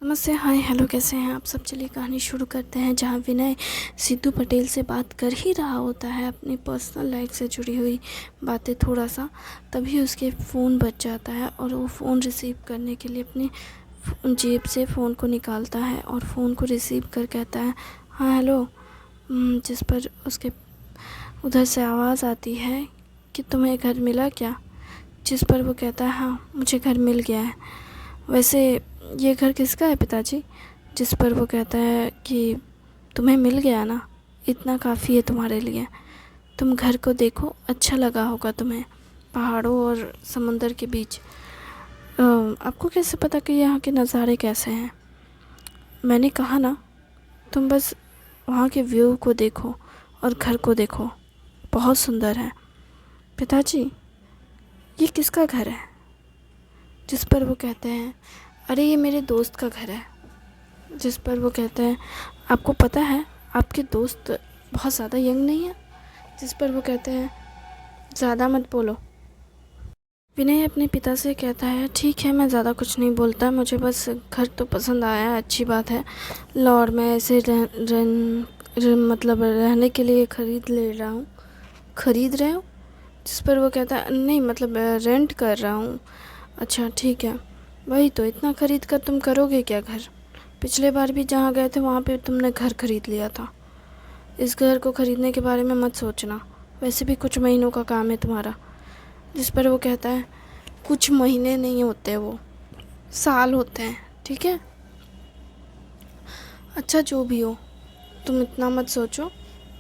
नमस्ते, हाय, हेलो, कैसे हैं आप सब। चलिए कहानी शुरू करते हैं, जहाँ विनय सिद्धू पटेल से बात कर ही रहा होता है अपनी पर्सनल लाइफ से जुड़ी हुई बातें थोड़ा सा। तभी उसके फ़ोन बज जाता है और वो फ़ोन रिसीव करने के लिए अपनी जेब से फ़ोन को निकालता है और फ़ोन को रिसीव कर कहता है, हाँ हेलो। जिस पर उसके उधर से आवाज़ आती है कि तुम्हें घर मिला क्या। जिस पर वो कहता है, हाँ मुझे घर मिल गया है। वैसे ये घर किसका है पिताजी। जिस पर वो कहता है कि तुम्हें मिल गया ना, इतना काफ़ी है तुम्हारे लिए। तुम घर को देखो, अच्छा लगा होगा तुम्हें पहाड़ों और समुंदर के बीच। आपको कैसे पता कि यहाँ के नज़ारे कैसे हैं। मैंने कहा ना, तुम बस वहाँ के व्यू को देखो और घर को देखो, बहुत सुंदर है। पिताजी ये किसका घर है। जिस पर वो कहते हैं, अरे ये मेरे दोस्त का घर है। जिस पर वो कहते हैं, आपको पता है आपके दोस्त बहुत ज़्यादा यंग नहीं है। जिस पर वो कहते हैं, ज़्यादा मत बोलो। विनय अपने पिता से कहता है, ठीक है मैं ज़्यादा कुछ नहीं बोलता, मुझे बस घर तो पसंद आया, अच्छी बात है। लॉर्ड मैं ऐसे मतलब रहने के लिए ख़रीद ले रहा हूँ। ख़रीद रहे हो। जिस पर वो कहता है, नहीं मतलब रेंट कर रहा हूँ। अच्छा ठीक है। वही तो, इतना ख़रीद कर तुम करोगे क्या घर। पिछले बार भी जहाँ गए थे वहाँ पे तुमने घर ख़रीद लिया था। इस घर को ख़रीदने के बारे में मत सोचना, वैसे भी कुछ महीनों का काम है तुम्हारा। जिस पर वो कहता है, कुछ महीने नहीं होते, वो साल होते हैं, ठीक है। अच्छा जो भी हो, तुम इतना मत सोचो,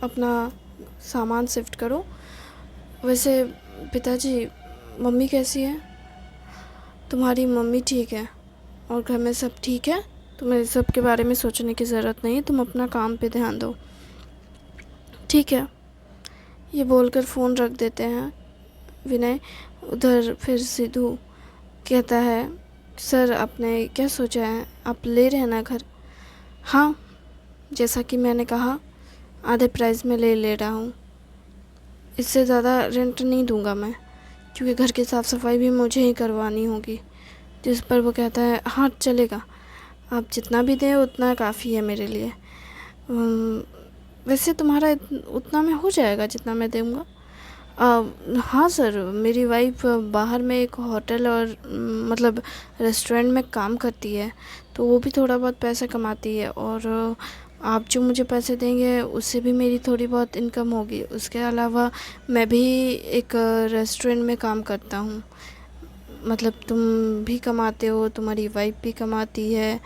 अपना सामान शिफ्ट करो। वैसे पिताजी मम्मी कैसी है। तुम्हारी मम्मी ठीक है और घर में सब ठीक है। तुम्हें सब के बारे में सोचने की ज़रूरत नहीं है, तुम अपना काम पे ध्यान दो, ठीक है। ये बोलकर फ़ोन रख देते हैं विनय। उधर फिर सिद्धू कहता है, सर आपने क्या सोचा है, आप ले रहे हैं ना घर। हाँ जैसा कि मैंने कहा, आधे प्राइस में ले रहा हूँ। इससे ज़्यादा रेंट नहीं दूंगा मैं, क्योंकि घर की साफ़ सफाई भी मुझे ही करवानी होगी। जिस पर वो कहता है, हाँ चलेगा, आप जितना भी दें उतना काफ़ी है मेरे लिए। वैसे तुम्हारा उतना में हो जाएगा जितना मैं दूँगा। हाँ सर, मेरी वाइफ बाहर में एक होटल और मतलब रेस्टोरेंट में काम करती है, तो वो भी थोड़ा बहुत पैसा कमाती है, और आप जो मुझे पैसे देंगे उससे भी मेरी थोड़ी बहुत इनकम होगी। उसके अलावा मैं भी एक रेस्टोरेंट में काम करता हूँ। मतलब तुम भी कमाते हो, तुम्हारी वाइफ भी कमाती है,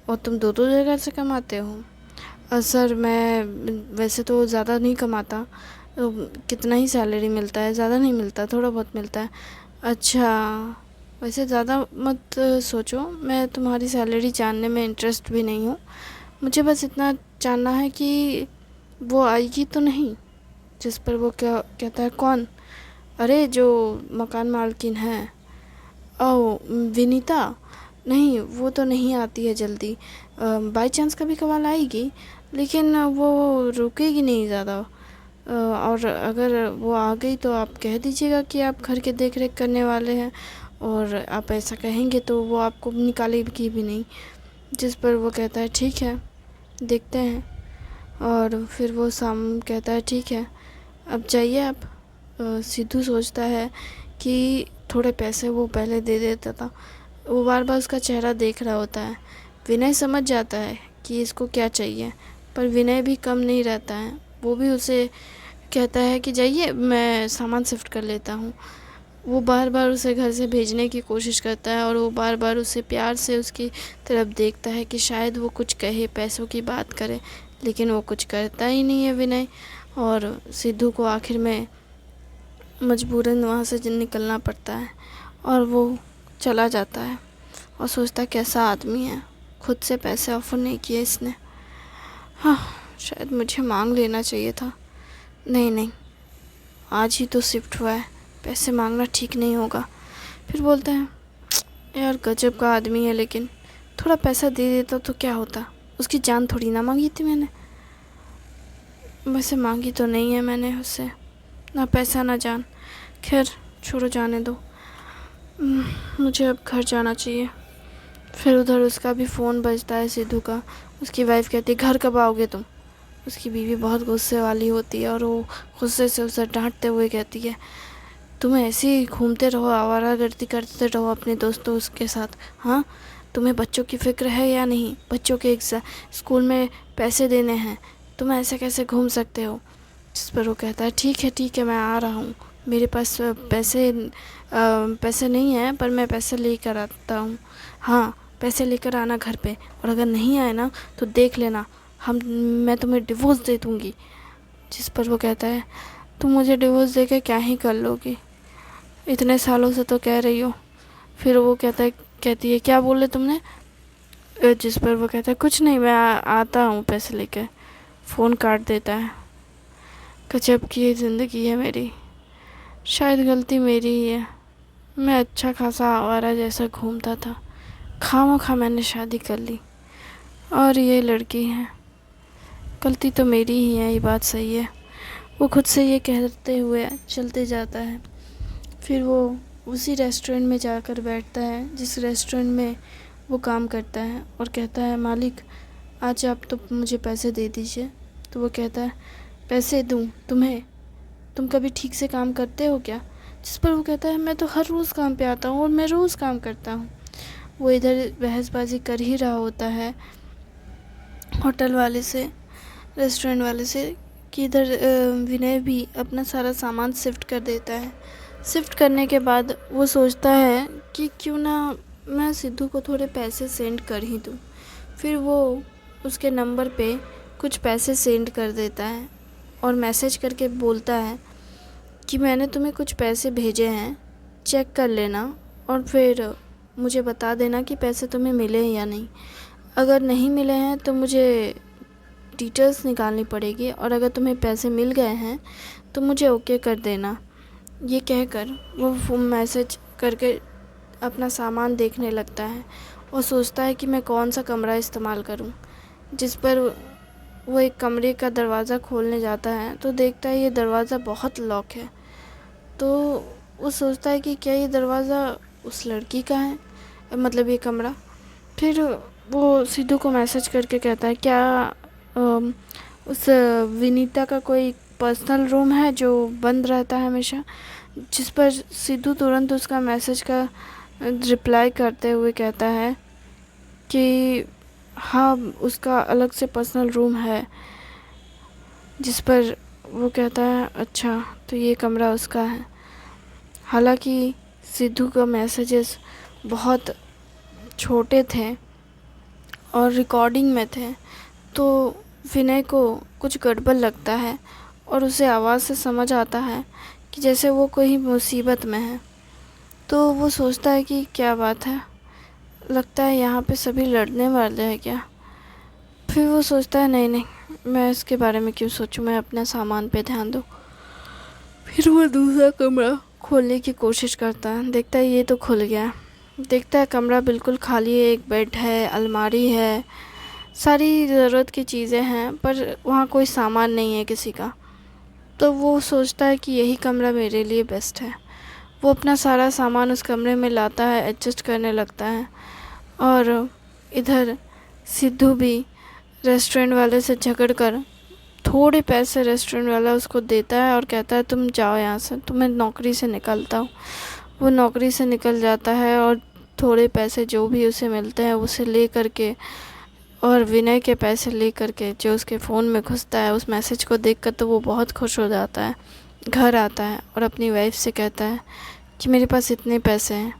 और तुम दो दो जगह से कमाते हो। सर मैं वैसे तो ज़्यादा नहीं कमाता, तो कितना ही सैलरी मिलता है, ज़्यादा नहीं मिलता, थोड़ा बहुत मिलता है। अच्छा वैसे ज़्यादा मत सोचो, मैं तुम्हारी सैलरी जानने में इंटरेस्ट भी नहीं हूँ। मुझे बस इतना जानना है कि वो आएगी तो नहीं। जिस पर वो क्या कहता है, कौन। अरे जो मकान मालकिन है, ओ विनीता। नहीं वो तो नहीं आती है जल्दी, बाई चांस कभी कभार आएगी, लेकिन वो रुकेगी नहीं ज़्यादा। और अगर वो आ गई तो आप कह दीजिएगा कि आप घर के देख रेख करने वाले हैं, और आप ऐसा कहेंगे तो वो आपको निकालेगी भी नहीं। जिस पर वो कहता है, ठीक है देखते हैं। और फिर वो शाम कहता है, ठीक है अब जाइए आप। सिद्धू सोचता है कि थोड़े पैसे वो पहले दे देता था। वो बार बार उसका चेहरा देख रहा होता है। विनय समझ जाता है कि इसको क्या चाहिए, पर विनय भी कम नहीं रहता है। वो भी उसे कहता है कि जाइए मैं सामान शिफ्ट कर लेता हूँ। वो बार बार उसे घर से भेजने की कोशिश करता है, और वो बार बार उसे प्यार से उसकी तरफ देखता है कि शायद वो कुछ कहे, पैसों की बात करे, लेकिन वो कुछ करता ही नहीं है विनय। और सिद्धू को आखिर में मजबूरन वहाँ से निकलना पड़ता है, और वो चला जाता है और सोचता है कैसा आदमी है, खुद से पैसे ऑफ़र नहीं किए इसने। हाँ शायद मुझे मांग लेना चाहिए था। नहीं नहीं, आज ही तो शिफ्ट हुआ है, पैसे मांगना ठीक नहीं होगा। फिर बोलते हैं, यार गजब का आदमी है, लेकिन थोड़ा पैसा दे देता तो क्या होता, उसकी जान थोड़ी ना मांगी थी मैंने। वैसे मांगी तो नहीं है मैंने उससे, ना पैसा ना जान। खैर छोड़ो, जाने दो। मुझे अब घर जाना चाहिए। फिर उधर उसका भी फ़ोन बजता है सिद्धू का। उसकी वाइफ कहती है घर कब आओगे तुम। उसकी बीवी बहुत गुस्से वाली होती है और वो गुस्से से उसे डांटते हुए कहती है तुम ऐसे ही घूमते रहो, आवारागर्दी करते रहो अपने दोस्तों उसके साथ। हाँ, तुम्हें बच्चों की फ़िक्र है या नहीं? बच्चों के स्कूल में पैसे देने हैं, तुम ऐसे कैसे घूम सकते हो? जिस पर वो कहता है ठीक है मैं आ रहा हूँ, मेरे पास पैसे नहीं हैं पर मैं पैसे लेकर आता हूँ। हाँ, पैसे लेकर आना घर पे, और अगर नहीं आए ना तो देख लेना मैं तुम्हें डिवोर्स दे दूँगी। जिस पर वो कहता है तुम मुझे डिवोर्स दे के क्या ही कर लोगी, इतने सालों से तो कह रही हो। फिर वो कहती है क्या बोले तुमने? जिस पर वो कहता है कुछ नहीं, मैं आता हूँ पैसे लेकर। फ़ोन काट देता है। गजब की ये ज़िंदगी है मेरी, शायद गलती मेरी ही है। मैं अच्छा खासा आवारा जैसा घूमता था, खामखा मैंने शादी कर ली और ये लड़की है। गलती तो मेरी ही है, ये बात सही है। वो खुद से ये कहते हुए चलते जाता है। फिर वो उसी रेस्टोरेंट में जाकर बैठता है जिस रेस्टोरेंट में वो काम करता है, और कहता है मालिक आज आप तो मुझे पैसे दे दीजिए। तो वो कहता है पैसे दूँ तुम्हें? तुम कभी ठीक से काम करते हो क्या? जिस पर वो कहता है मैं तो हर रोज़ काम पे आता हूँ और मैं रोज़ काम करता हूँ। वो इधर बहसबाजी कर ही रहा होता है होटल वाले से, रेस्टोरेंट वाले से, कि इधर विनय भी अपना सारा सामान शिफ्ट कर देता है। शिफ्ट करने के बाद वो सोचता है कि क्यों ना मैं सिद्धू को थोड़े पैसे सेंड कर ही दूँ। फिर वो उसके नंबर पे कुछ पैसे सेंड कर देता है और मैसेज करके बोलता है कि मैंने तुम्हें कुछ पैसे भेजे हैं, चेक कर लेना और फिर मुझे बता देना कि पैसे तुम्हें मिले हैं या नहीं। अगर नहीं मिले हैं तो मुझे डिटेल्स निकालनी पड़ेगी, और अगर तुम्हें पैसे मिल गए हैं तो मुझे ओके कर देना। ये कहकर वो मैसेज करके अपना सामान देखने लगता है और सोचता है कि मैं कौन सा कमरा इस्तेमाल करूं। जिस पर वो एक कमरे का दरवाज़ा खोलने जाता है तो देखता है ये दरवाज़ा बहुत लॉक है। तो वो सोचता है कि क्या ये दरवाज़ा उस लड़की का है, मतलब ये कमरा। फिर वो सिद्धू को मैसेज करके कहता है क्या उस विनीता का कोई पर्सनल रूम है जो बंद रहता है हमेशा? जिस पर सिद्धू तुरंत उसका मैसेज का रिप्लाई करते हुए कहता है कि हाँ उसका अलग से पर्सनल रूम है। जिस पर वो कहता है अच्छा तो ये कमरा उसका है। हालांकि सिद्धू का मैसेजेस बहुत छोटे थे और रिकॉर्डिंग में थे, तो विनय को कुछ गड़बड़ लगता है और उसे आवाज़ से समझ आता है कि जैसे वो कोई मुसीबत में है। तो वो सोचता है कि क्या बात है, लगता है यहाँ पे सभी लड़ने वाले हैं क्या। फिर वो सोचता है नहीं मैं इसके बारे में क्यों सोचूं, मैं अपने सामान पे ध्यान दूँ। फिर वो दूसरा कमरा खोलने की कोशिश करता है, देखता है ये तो खुल गया। देखता है कमरा बिल्कुल खाली है, एक बेड है, अलमारी है, सारी ज़रूरत की चीज़ें हैं, पर वहाँ कोई सामान नहीं है किसी का। तो वो सोचता है कि यही कमरा मेरे लिए बेस्ट है। वो अपना सारा सामान उस कमरे में लाता है, एडजस्ट करने लगता है। और इधर सिद्धू भी रेस्टोरेंट वाले से झगड़ कर थोड़े पैसे रेस्टोरेंट वाला उसको देता है और कहता है तुम जाओ यहाँ से, तुम्हें नौकरी से निकालता हूँ। वो नौकरी से निकल जाता है और थोड़े पैसे जो भी उसे मिलते हैं उसे ले करके, और विनय के पैसे ले करके जो उसके फ़ोन में घुसता है उस मैसेज को देखकर तो वो बहुत खुश हो जाता है। घर आता है और अपनी वाइफ से कहता है कि मेरे पास इतने पैसे हैं।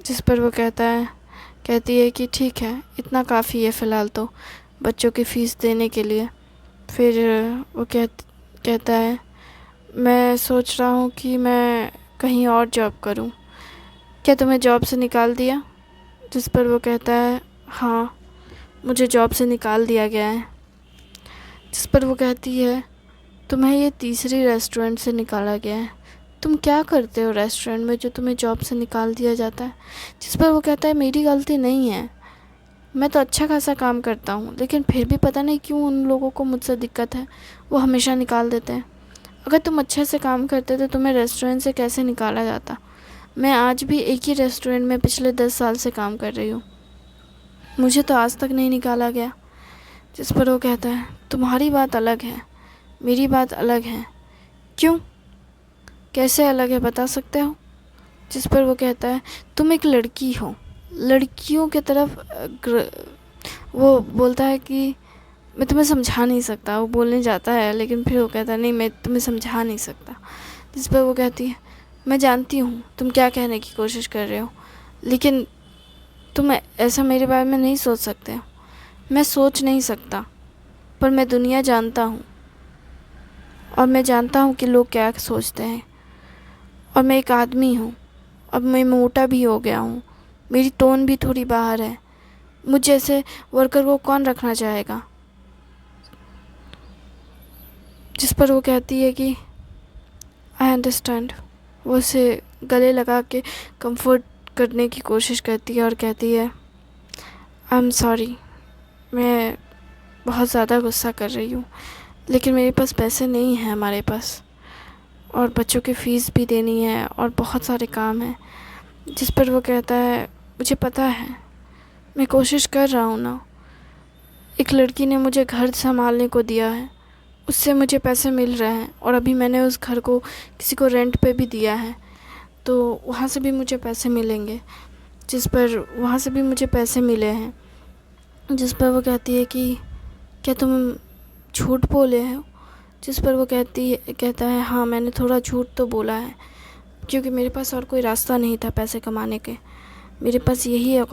जिस पर वो कहती है कि ठीक है, इतना काफ़ी है फ़िलहाल तो बच्चों की फ़ीस देने के लिए। फिर वो कहता है मैं सोच रहा हूँ कि मैं कहीं और जॉब करूँ, क्या तुम्हें जॉब से निकाल दिया? जिस पर वो कहता है हाँ मुझे जॉब से निकाल दिया गया है। जिस पर वो कहती है तुम्हें ये तीसरी रेस्टोरेंट से निकाला गया है, तुम क्या करते हो रेस्टोरेंट में जो तुम्हें जॉब से निकाल दिया जाता है? जिस पर वो कहता है मेरी गलती नहीं है, मैं तो अच्छा खासा काम करता हूँ, लेकिन फिर भी पता नहीं क्यों उन लोगों को मुझसे दिक्कत है, वो हमेशा निकाल देते हैं। अगर तुम अच्छे से काम करते तो तुम्हें रेस्टोरेंट से कैसे निकाला जाता? मैं आज भी एक ही रेस्टोरेंट में पिछले 10 साल से काम कर रही हूँ। मुझे तो आज तक नहीं निकाला गया। जिस पर वो कहता है तुम्हारी बात अलग है, मेरी बात अलग है। क्यों, कैसे अलग है बता सकते हो? जिस पर वो कहता है तुम एक लड़की हो, लड़कियों की तरफ वो बोलता है कि मैं तुम्हें समझा नहीं सकता। वो बोलने जाता है लेकिन फिर वो कहता है नहीं, मैं तुम्हें समझा नहीं सकता। जिस पर वो कहती है मैं जानती हूँ तुम क्या कहने की कोशिश कर रहे हो, लेकिन तुम ऐसा मेरे बारे में नहीं सोच सकते हो। मैं सोच नहीं सकता, पर मैं दुनिया जानता हूँ, और मैं जानता हूँ कि लोग क्या सोचते हैं। और मैं एक आदमी हूँ, अब मैं मोटा भी हो गया हूँ, मेरी टोन भी थोड़ी बाहर है। मुझ जैसे वर्कर को कौन रखना चाहेगा? जिस पर वो कहती है कि आई अंडरस्टैंड। वो उसे गले लगा के कंफर्ट करने की कोशिश करती है और कहती है आई एम सॉरी, मैं बहुत ज़्यादा गुस्सा कर रही हूँ, लेकिन मेरे पास पैसे नहीं हैं हमारे पास, और बच्चों की फ़ीस भी देनी है और बहुत सारे काम हैं। जिस पर वो कहता है मुझे पता है, मैं कोशिश कर रहा हूँ ना। एक लड़की ने मुझे घर संभालने को दिया है, उससे मुझे पैसे मिल रहे हैं, और अभी मैंने उस घर को किसी को रेंट पे भी दिया है, तो वहाँ से भी मुझे पैसे मिलेंगे। जिस पर वहाँ से भी मुझे पैसे मिले हैं। जिस पर वो कहती है कि क्या तुम झूठ बोले हो? जिस पर वो कहता है हाँ, मैंने थोड़ा झूठ तो बोला है, क्योंकि मेरे पास और कोई रास्ता नहीं था पैसे कमाने के। मेरे पास यही एक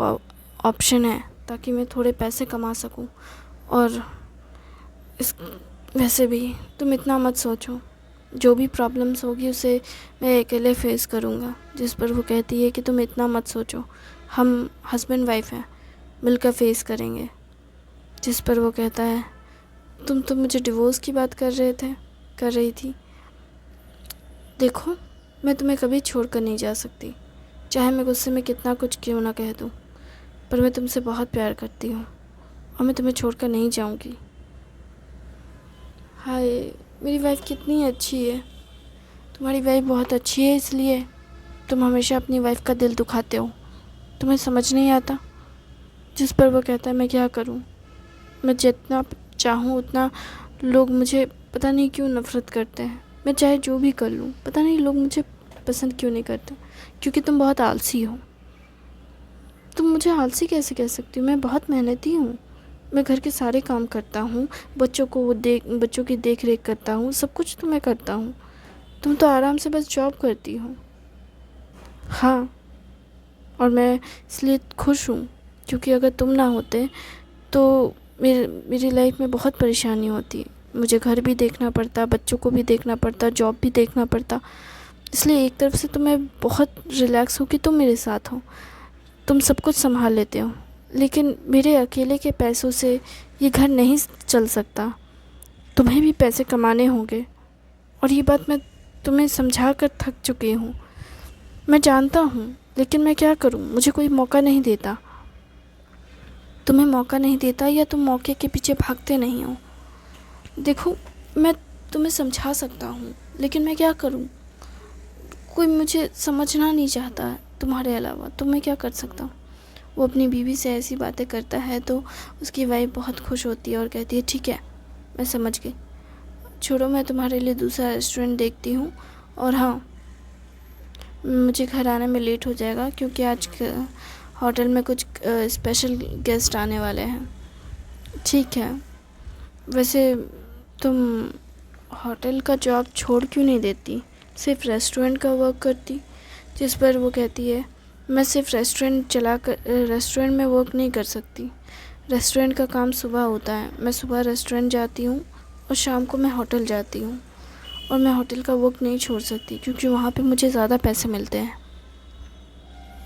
ऑप्शन है ताकि मैं थोड़े पैसे कमा सकूं। और इस वैसे भी तुम इतना मत सोचो, जो भी प्रॉब्लम्स होगी उसे मैं अकेले फेस करूँगा। जिस पर वो कहती है कि तुम इतना मत सोचो, हम हस्बैंड वाइफ हैं, मिलकर फेस करेंगे। जिस पर वो कहता है तुम तो मुझे डिवोर्स की बात कर रही थी। देखो, मैं तुम्हें कभी छोड़कर नहीं जा सकती, चाहे मैं गुस्से में कितना कुछ क्यों ना कह दूँ, पर मैं तुमसे बहुत प्यार करती हूँ और मैं तुम्हें छोड़कर नहीं जाऊँगी। हाय, मेरी वाइफ कितनी अच्छी है। तुम्हारी वाइफ बहुत अच्छी है, इसलिए तुम हमेशा अपनी वाइफ का दिल दुखाते हो, तुम्हें समझ नहीं आता। जिस पर वो कहता है मैं क्या करूं, मैं जितना चाहूं उतना लोग मुझे पता नहीं क्यों नफ़रत करते हैं। मैं चाहे जो भी कर लूं, पता नहीं लोग मुझे पसंद क्यों नहीं करते, क्योंकि तुम बहुत आलसी हो। तुम मुझे आलसी कैसे कह सकती हो? मैं बहुत मेहनती हूँ, मैं घर के सारे काम करता हूँ, बच्चों की देख रेख करता हूँ, सब कुछ तो मैं करता हूँ। तुम तो आराम से बस जॉब करती हो। हाँ, और मैं इसलिए खुश हूँ क्योंकि अगर तुम ना होते तो मेरी लाइफ में बहुत परेशानी होती। मुझे घर भी देखना पड़ता, बच्चों को भी देखना पड़ता, जॉब भी देखना पड़ता। इसलिए एक तरफ से तो मैं बहुत रिलैक्स हूँ कि तुम मेरे साथ हो, तुम सब कुछ संभाल लेते हो। लेकिन मेरे अकेले के पैसों से ये घर नहीं चल सकता, तुम्हें भी पैसे कमाने होंगे, और ये बात मैं तुम्हें समझा कर थक चुकी हूँ। मैं जानता हूँ, लेकिन मैं क्या करूँ, मुझे कोई मौका नहीं देता। तुम्हें मौका नहीं देता, या तुम मौके के पीछे भागते नहीं हो। देखो, मैं तुम्हें समझा सकता हूँ, लेकिन मैं क्या करूँ, कोई मुझे समझना नहीं चाहता है तुम्हारे अलावा, तो मैं क्या कर सकता हूँ। वो अपनी बीवी से ऐसी बातें करता है तो उसकी वाइफ बहुत खुश होती है और कहती है ठीक है, मैं समझ गई, छोड़ो, मैं तुम्हारे लिए दूसरा रेस्टोरेंट देखती हूँ। और हाँ, मुझे घर आने में लेट हो जाएगा क्योंकि आज होटल में कुछ स्पेशल गेस्ट आने वाले हैं। ठीक है, वैसे तुम होटल का जॉब छोड़ क्यों नहीं देती, सिर्फ रेस्टोरेंट का वर्क करती? जिस पर वो कहती है मैं सिर्फ रेस्टोरेंट में वर्क नहीं कर सकती। रेस्टोरेंट का काम सुबह होता है, मैं सुबह रेस्टोरेंट जाती हूँ और शाम को मैं होटल जाती हूँ, और मैं होटल का वर्क नहीं छोड़ सकती क्योंकि वहाँ पे मुझे ज़्यादा पैसे मिलते हैं।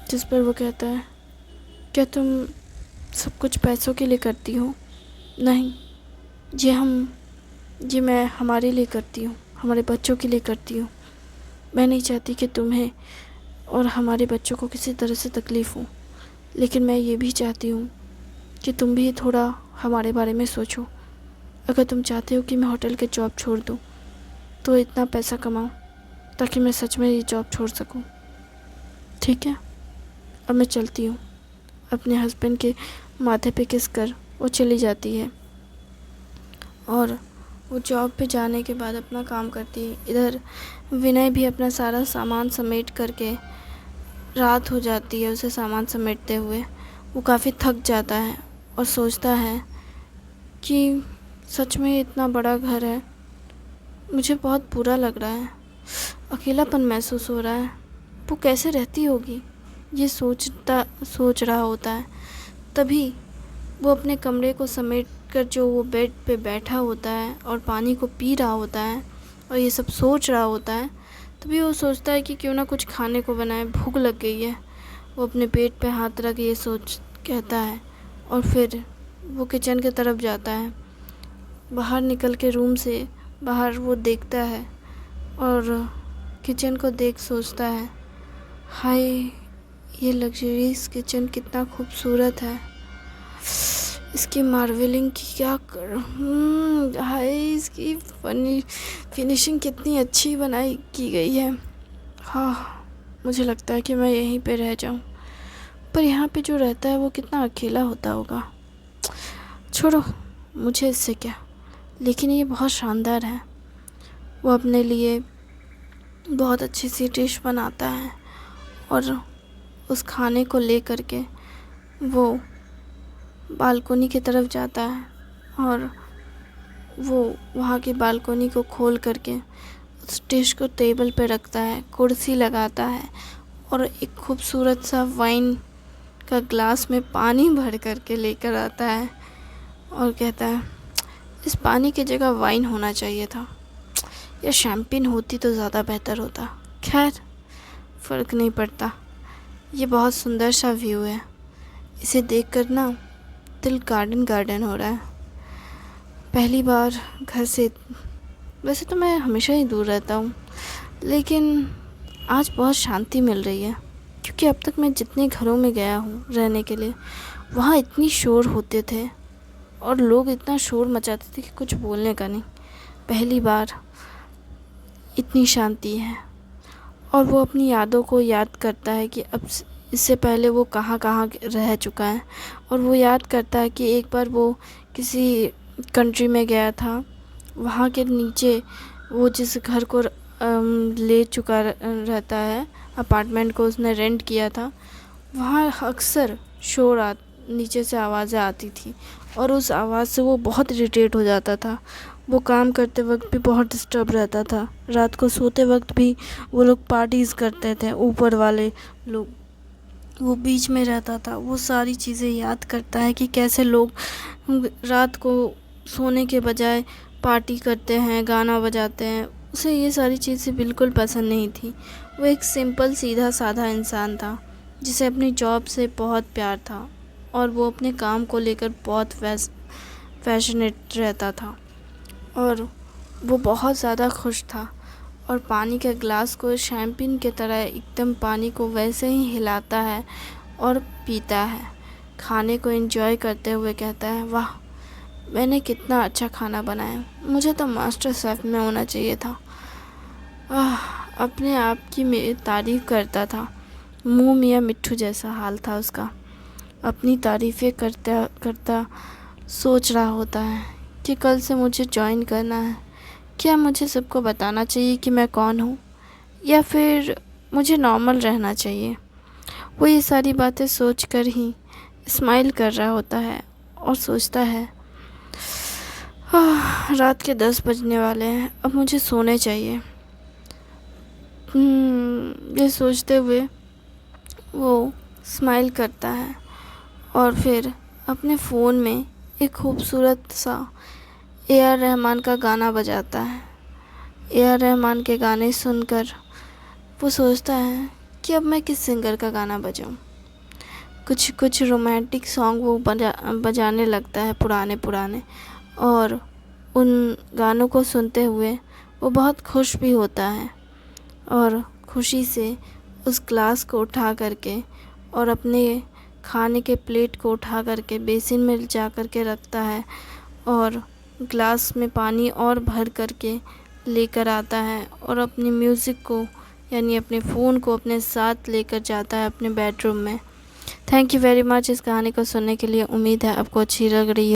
जिस पर वो कहता है क्या तुम सब कुछ पैसों के लिए करती हो? नहीं, ये मैं हमारे लिए करती हूँ, हमारे बच्चों के लिए करती हूँ। मैं नहीं चाहती कि तुम्हें और हमारे बच्चों को किसी तरह से तकलीफ़ हो, लेकिन मैं ये भी चाहती हूँ कि तुम भी थोड़ा हमारे बारे में सोचो। अगर तुम चाहते हो कि मैं होटल के जॉब छोड़ दूँ तो इतना पैसा कमाओ ताकि मैं सच में ये जॉब छोड़ सकूँ। ठीक है, अब मैं चलती हूँ, अपने हस्बैंड के माथे पे किस कर वो चली जाती है। और वो जॉब पे जाने के बाद अपना काम करती है। इधर विनय भी अपना सारा सामान समेट करके, रात हो जाती है उसे सामान समेटते हुए। वो काफ़ी थक जाता है और सोचता है कि सच में इतना बड़ा घर है, मुझे बहुत बुरा लग रहा है, अकेलापन महसूस हो रहा है, वो कैसे रहती होगी, ये सोच रहा होता है। तभी वो अपने कमरे को समेट कर जो वो बेड पे बैठा होता है और पानी को पी रहा होता है और ये सब सोच रहा होता है, तभी वो सोचता है कि क्यों ना कुछ खाने को बनाए, भूख लग गई है। वो अपने पेट पे हाथ रख ये सोच कहता है और फिर वो किचन की तरफ जाता है। बाहर निकल के रूम से बाहर वो देखता है और किचन को देख सोचता है, हाय ये लग्जरीज किचन कितना खूबसूरत है, इसकी मार्वेलिंग की क्या कर हाय इसकी फिनिशिंग कितनी अच्छी बनाई की गई है। हाँ, मुझे लगता है कि मैं यहीं पे रह जाऊं, पर यहाँ पे जो रहता है वो कितना अकेला होता होगा। छोड़ो, मुझे इससे क्या, लेकिन ये बहुत शानदार है। वो अपने लिए बहुत अच्छी सी डिश बनाता है और उस खाने को ले करके वो बालकोनी की तरफ जाता है और वो वहाँ की बालकोनी को खोल करके उस डिश को टेबल पे रखता है, कुर्सी लगाता है और एक खूबसूरत सा वाइन का ग्लास में पानी भर करके लेकर आता है और कहता है, इस पानी की जगह वाइन होना चाहिए था, या शैम्पेन होती तो ज़्यादा बेहतर होता। खैर, फ़र्क नहीं पड़ता। ये बहुत सुंदर सा व्यू है, इसे देखकर ना दिल गार्डन गार्डन हो रहा है। पहली बार घर से, वैसे तो मैं हमेशा ही दूर रहता हूँ, लेकिन आज बहुत शांति मिल रही है, क्योंकि अब तक मैं जितने घरों में गया हूँ रहने के लिए, वहाँ इतनी शोर होते थे और लोग इतना शोर मचाते थे कि कुछ बोलने का नहीं। पहली बार इतनी शांति है। और वो अपनी यादों को याद करता है कि अब इससे पहले वो कहाँ कहाँ रह चुका है, और वो याद करता है कि एक बार वो किसी कंट्री में गया था, वहाँ के नीचे वो जिस घर को ले चुका रहता है, अपार्टमेंट को उसने रेंट किया था, वहाँ अक्सर शोर नीचे से आवाज़ें आती थी और उस आवाज़ से वो बहुत इरिटेट हो जाता था। वो काम करते वक्त भी बहुत डिस्टर्ब रहता था, रात को सोते वक्त भी वो लोग पार्टीज़ करते थे, ऊपर वाले लोग, वो बीच में रहता था। वो सारी चीज़ें याद करता है कि कैसे लोग रात को सोने के बजाय पार्टी करते हैं, गाना बजाते हैं। उसे ये सारी चीज़ें बिल्कुल पसंद नहीं थी। वो एक सिंपल सीधा साधा इंसान था जिसे अपनी जॉब से बहुत प्यार था और वो अपने काम को लेकर बहुत पैशनेट रहता था और वो बहुत ज़्यादा खुश था। और पानी के ग्लास को शैम्पेन की तरह एकदम पानी को वैसे ही हिलाता है और पीता है, खाने को एंजॉय करते हुए कहता है, वाह मैंने कितना अच्छा खाना बनाया, मुझे तो मास्टर शेफ़ में होना चाहिए था। अपने आप की मेरी तारीफ़ करता था। मुँह मियाँ मिट्ठू जैसा हाल था उसका। अपनी तारीफ़ें करता करता सोच रहा होता है कि कल से मुझे जॉइन करना है। क्या मुझे सबको बताना चाहिए कि मैं कौन हूँ, या फिर मुझे नॉर्मल रहना चाहिए। वो ये सारी बातें सोच कर ही स्माइल कर रहा होता है और सोचता है, रात के 10 बजने वाले हैं, अब मुझे सोने चाहिए। ये सोचते हुए वो स्माइल करता है और फिर अपने फ़ोन में एक खूबसूरत सा ए.आर. रहमान का गाना बजाता है। ए.आर. रहमान के गाने सुनकर वो सोचता है कि अब मैं किस सिंगर का गाना बजाऊं। कुछ रोमांटिक सॉन्ग वो बजाने लगता है, पुराने, और उन गानों को सुनते हुए वो बहुत खुश भी होता है और खुशी से उस ग्लास को उठा करके और अपने खाने के प्लेट को उठा करके बेसिन में जा कर के रखता है और ग्लास में पानी और भर करके लेकर आता है और अपनी म्यूज़िक को, यानी अपने फ़ोन को अपने साथ लेकर जाता है अपने बेडरूम में। थैंक यू वेरी मच इस कहानी को सुनने के लिए। उम्मीद है आपको अच्छी लग रही है।